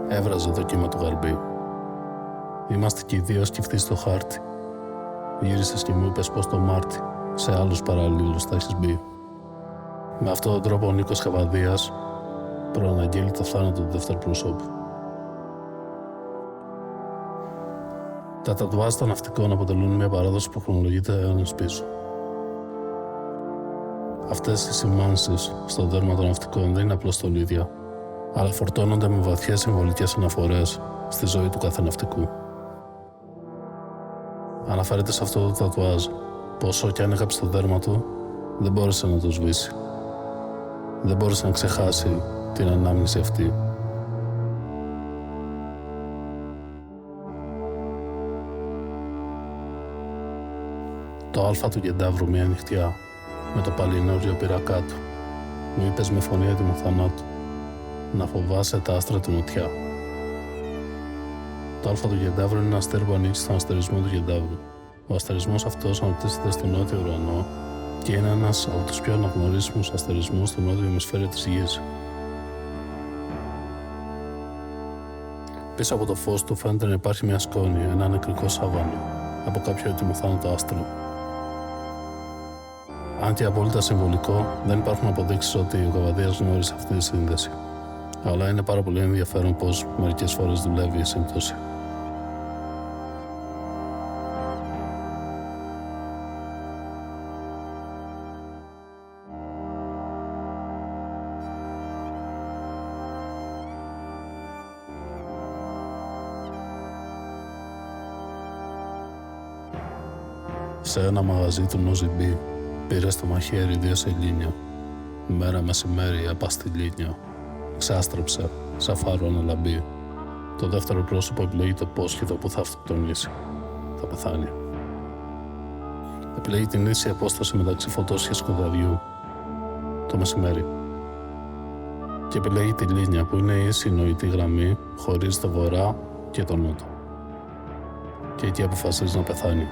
Έβραζε το κύμα του γαρμπή. Είμαστε και οι δύο σκυφτοί στο χάρτη. Γύρισες και μου είπες πως το Μάρτι σε άλλους παραλλήλους θα έχεις μπει. Με αυτόν τον τρόπο ο Νίκος Καβαδίας προαναγγείλει το θάνατο του δεύτερου προσώπου. Τα τατουάζ των ναυτικών αποτελούν μια παράδοση που χρονολογείται αιώνες πίσω. Αυτές οι σημάνσεις στο δέρμα των ναυτικών δεν είναι απλώς στολίδια, αλλά φορτώνονται με βαθιές συμβολικές αναφορές στη ζωή του κάθε ναυτικού. Αναφέρεται σε αυτό το τατουάζ πως όσο κι αν έγραψε το δέρμα του, δεν μπόρεσε να το σβήσει. Δεν μπόρεσε να ξεχάσει την ανάμνηση αυτή. Το άλφα του Κεντάβρου μια νυχτιά, με το παλινόριο πυρακά του, μου είπες με φωνή έτοιμο θανάτου, να φοβάσαι τα άστρα του νοτιά. Το άλφα του Κεντάβρου είναι ένα αστέρι που ανήκει στον αστερισμό του Κεντάβρου. Ο αστερισμός αυτός αναπτύσσεται στο νότιο ουρανό και είναι ένας από τους πιο αναγνωρίσιμους αστερισμούς στο νότιο ημισφαίριο της Γης. Πίσω από το φως του φαίνεται να υπάρχει μια σκόνη, ένα νεκρικό σάβανο, από κάποιο έτοιμο θάνατο άστρο. Αν και απόλυτα συμβολικό, δεν υπάρχουν αποδείξεις ότι ο Καβαδίας γνώρισε αυτή τη σύνδεση. Αλλά είναι πάρα πολύ ενδιαφέρον πως μερικές φορές δουλεύει η σύμπτωση. Σε ένα μαγαζί του Νοζιμπή πήρε στο μαχαίρι 2 σελήνια. Μέρα μεσημέρι απαστηλίνια. Ξάστρεψε, σαν φάρο να λαμπεί. Το δεύτερο πρόσωπο επιλέγει το πώς και το που θα αυτοκτονήσει. Θα πεθάνει. Επιλέγει την ίση απόσταση μεταξύ φωτός και σκοταδιού. Το μεσημέρι. Και επιλέγει τη λίνια που είναι η ίση νοητή γραμμή χωρίς το βορρά και το νότο. Και εκεί αποφασίζει να πεθάνει.